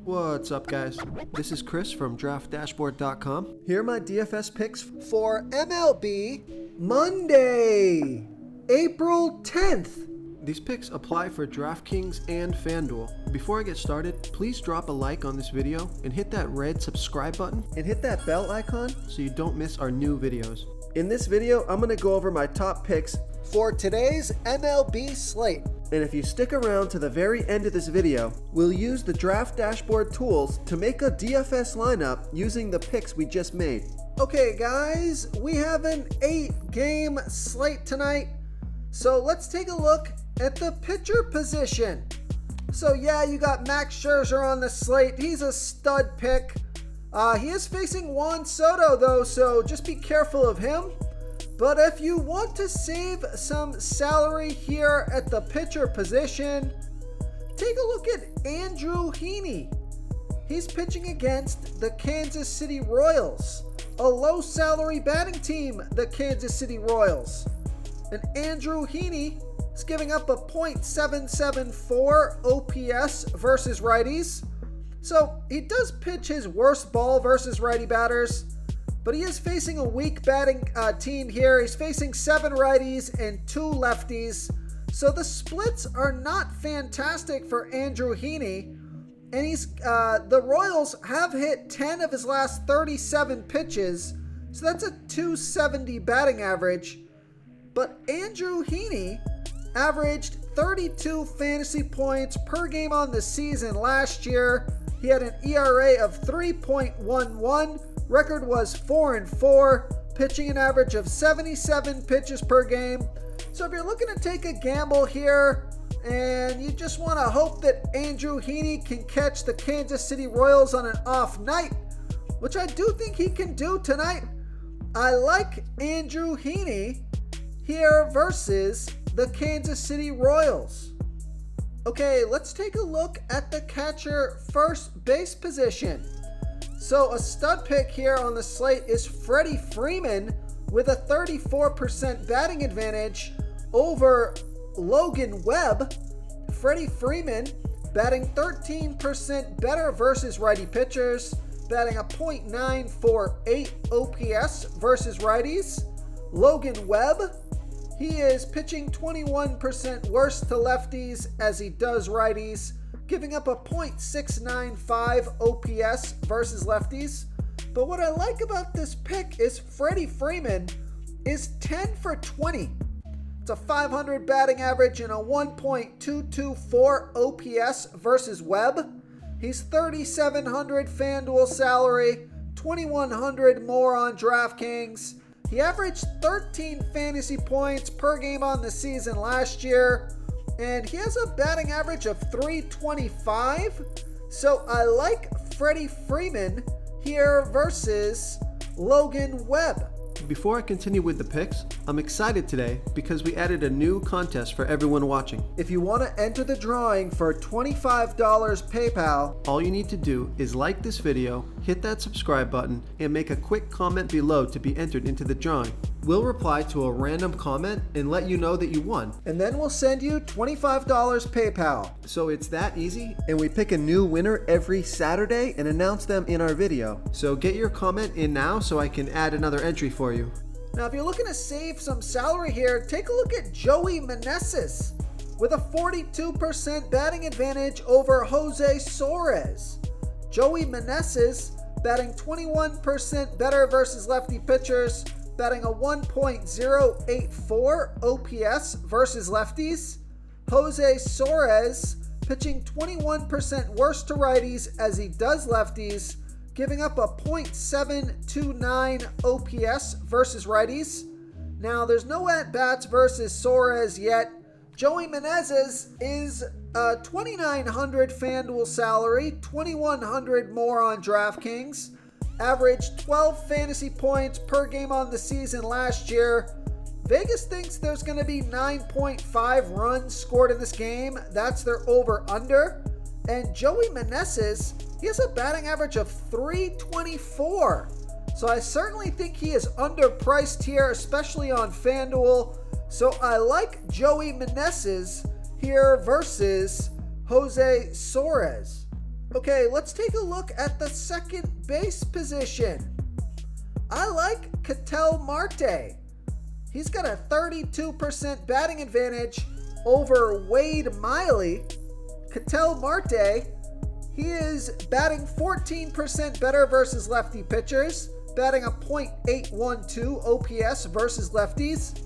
What's up, guys? This is Chris from DraftDashboard.com. Here are my DFS picks for MLB Monday, April 10th. These picks apply for DraftKings and FanDuel. Before I get started, please drop a like on this video and hit that red subscribe button and hit that bell icon so you don't miss our new videos. In this video, I'm going to go over my top picks for today's MLB slate. And if you stick around to the very end of this video, we'll use the Draft Dashboard tools to make a DFS lineup using the picks we just made. Okay guys, we have an 8-game slate tonight. So let's take a look at the pitcher position. So yeah, you got Max Scherzer on the slate. He's a stud pick. He is facing Juan Soto though, so just be careful of him. But if you want to save some salary here at the pitcher position, take a look at Andrew Heaney. He's pitching against the Kansas City Royals, a low salary batting team, the Kansas City Royals. And Andrew Heaney is giving up a .774 OPS versus righties. So he does pitch his worst ball versus righty batters, but he is facing a weak batting team here. He's facing 7 righties and 2 lefties. So the splits are not fantastic for Andrew Heaney. And the Royals have hit 10 of his last 37 pitches. So that's a .270 batting average. But Andrew Heaney averaged 32 fantasy points per game on the season last year. He had an ERA of 3.11. Record was 4-4, pitching an average of 77 pitches per game. So if you're looking to take a gamble here and you just want to hope that Andrew Heaney can catch the Kansas City Royals on an off night, which I do think he can do tonight, I like Andrew Heaney here versus the Kansas City Royals. Okay, let's take a look at the catcher first base position. So a stud pick here on the slate is Freddie Freeman with a 34% batting advantage over Logan Webb. Freddie Freeman batting 13% better versus righty pitchers, batting a .948 OPS versus righties. Logan Webb, he is pitching 21% worse to lefties as he does righties, giving up a .695 OPS versus lefties. But what I like about this pick is Freddie Freeman is 10 for 20. It's a .500 batting average and a 1.224 OPS versus Webb. He's $3,700 FanDuel salary, $2,100 more on DraftKings. He averaged 13 fantasy points per game on the season last year, and he has a batting average of .325. So I like Freddie Freeman here versus Logan Webb. Before I continue with the picks, I'm excited today because we added a new contest for everyone watching. If you want to enter the drawing for $25 PayPal, all you need to do is like this video, hit that subscribe button, and make a quick comment below to be entered into the drawing. We'll reply to a random comment and let you know that you won. And then we'll send you $25 PayPal. So it's that easy, and we pick a new winner every Saturday and announce them in our video. So get your comment in now so I can add another entry for you. Now if you're looking to save some salary here, take a look at Joey Meneses with a 42% batting advantage over Jose Suarez. Joey Meneses batting 21% better versus lefty pitchers, batting a 1.084 OPS versus lefties. Jose Suarez pitching 21% worse to righties as he does lefties, giving up a .729 OPS versus righties. Now there's no at-bats versus Suarez yet. Joey Meneses is $2,900 FanDuel salary, $2,100 more on DraftKings. Averaged 12 fantasy points per game on the season last year. Vegas thinks there's going to be 9.5 runs scored in this game. That's their over-under. And Joey Meneses, he has a batting average of .324. So I certainly think he is underpriced here, especially on FanDuel. So I like Joey Meneses here versus Jose Suarez. Okay, let's take a look at the second base position. I like Ketel Marte. He's got a 32% batting advantage over Wade Miley. Ketel Marte, he is batting 14% better versus lefty pitchers, batting a .812 OPS versus lefties.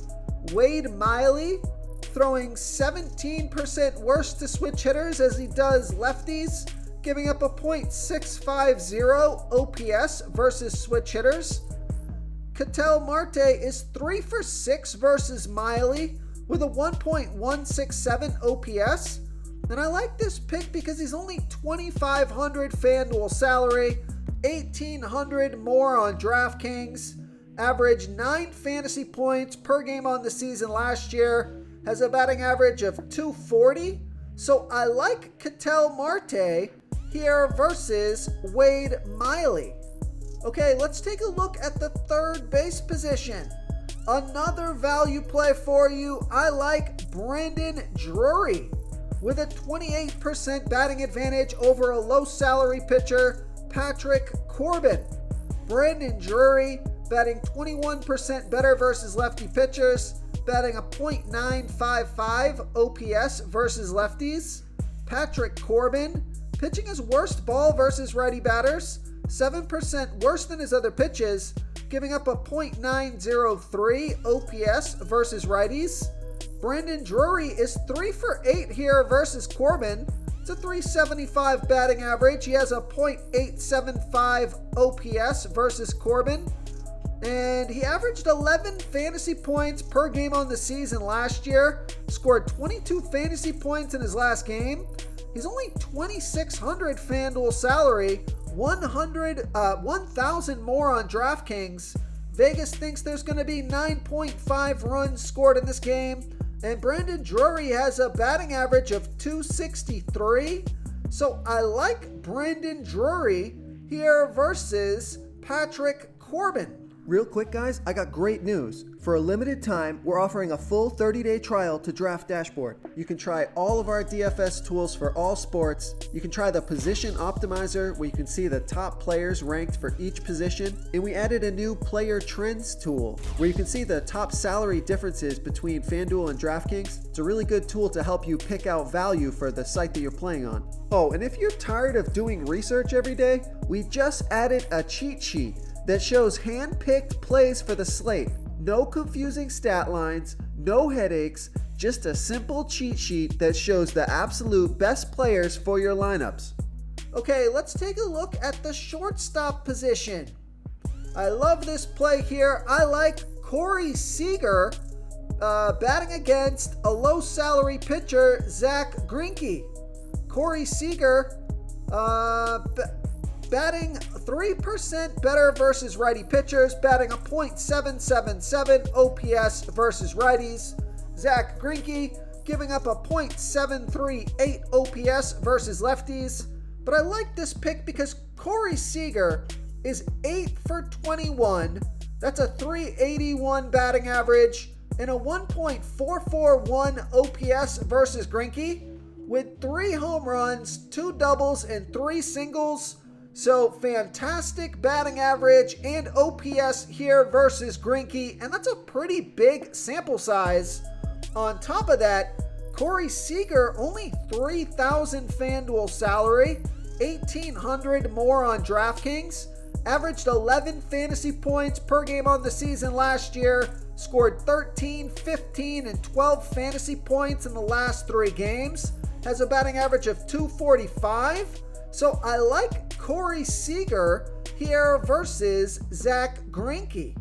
Wade Miley throwing 17% worse to switch hitters as he does lefties, giving up a .650 OPS versus switch hitters. Ketel Marte is 3 for 6 versus Miley with a 1.167 OPS. And I like this pick because he's only $2,500 FanDuel salary, $1,800 more on DraftKings, averaged 9 fantasy points per game on the season last year, has a batting average of .240. So I like Ketel Marte here versus Wade Miley. Okay, let's take a look at the third base position. Another value play for you. I like Brandon Drury with a 28% batting advantage over a low salary pitcher, Patrick Corbin. Brandon Drury batting 21% better versus lefty pitchers, batting a .955 OPS versus lefties. Patrick Corbin pitching his worst ball versus righty batters, 7% worse than his other pitches, giving up a .903 OPS versus righties. Brandon Drury is 3 for 8 here versus Corbin. It's a .375 batting average. He has a .875 OPS versus Corbin. And he averaged 11 fantasy points per game on the season last year. Scored 22 fantasy points in his last game. He's only $2,600 FanDuel salary, 1,000 more on DraftKings. Vegas thinks there's going to be 9.5 runs scored in this game. And Brandon Drury has a batting average of .263. So I like Brandon Drury here versus Patrick Corbin. Real quick, guys, I got great news. For a limited time, we're offering a full 30-day trial to Draft Dashboard. You can try all of our DFS tools for all sports. You can try the Position Optimizer, where you can see the top players ranked for each position. And we added a new Player Trends tool, where you can see the top salary differences between FanDuel and DraftKings. It's a really good tool to help you pick out value for the site that you're playing on. Oh, and if you're tired of doing research every day, we just added a cheat sheet that shows hand-picked plays for the slate. No confusing stat lines, no headaches, just a simple cheat sheet that shows the absolute best players for your lineups. Okay, let's take a look at the shortstop position. I love this play here. I like Corey Seager batting against a low salary pitcher, Zach Greinke. Corey Seager batting 3% better versus righty pitchers, batting a .777 OPS versus righties. Zach Greinke giving up a .738 OPS versus lefties. But I like this pick because Corey Seager is 8 for 21. That's a .381 batting average and a 1.441 OPS versus Greinke with 3 home runs, 2 doubles, and 3 singles. So fantastic batting average and OPS here versus Greinke, and that's a pretty big sample size. On top of that, Corey Seager only $3,000 FanDuel salary, $1,800 more on DraftKings, averaged 11 fantasy points per game on the season last year, scored 13, 15, and 12 fantasy points in the last 3 games, has a batting average of .245. So I like Corey Seager here versus Zach Greinke.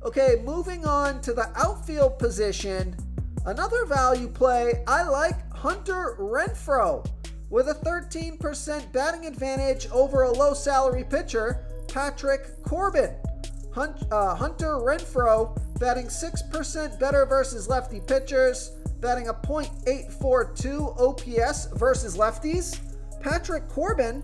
Okay, moving on to the outfield position. Another value play, I like Hunter Renfroe with a 13% batting advantage over a low salary pitcher, Patrick Corbin. Hunter Renfroe batting 6% better versus lefty pitchers, batting a .842 OPS versus lefties. Patrick Corbin,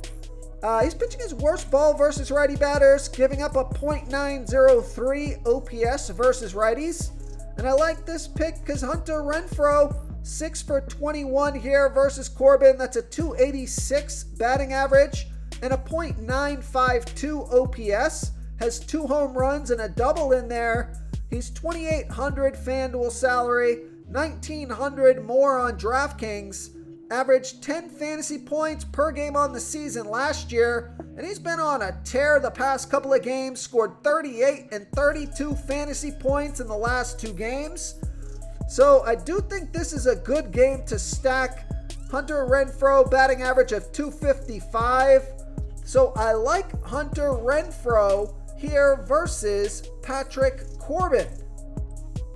he's pitching his worst ball versus righty batters, giving up a .903 OPS versus righties. And I like this pick because Hunter Renfroe 6 for 21 here versus Corbin. That's a 286 batting average and a .952 OPS. Has 2 home runs and a double in there. He's $2,800 FanDuel salary, $1,900 more on DraftKings. Averaged 10 fantasy points per game on the season last year, and he's been on a tear the past couple of games, scored 38 and 32 fantasy points in the last 2 games. So I do think this is a good game to stack. Hunter Renfroe, batting average of 255. So I like Hunter Renfroe here versus Patrick Corbin.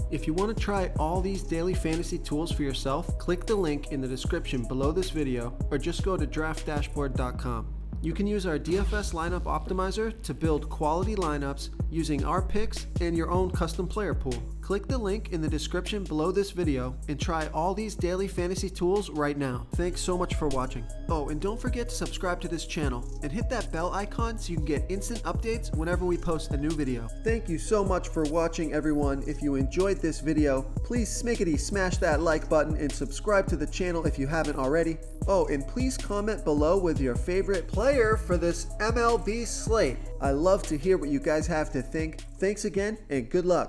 If you want to try all these daily fantasy tools for yourself, click the link in the description below this video or just go to draftdashboard.com. You can use our DFS lineup optimizer to build quality lineups using our picks and your own custom player pool. Click the link in the description below this video and try all these daily fantasy tools right now. Thanks so much for watching. Oh, and don't forget to subscribe to this channel and hit that bell icon so you can get instant updates whenever we post a new video. Thank you so much for watching, everyone. If you enjoyed this video, please smackety smash that like button and subscribe to the channel if you haven't already. Oh, and please comment below with your favorite player for this MLB slate. I love to hear what you guys have to think. Thanks again and good luck.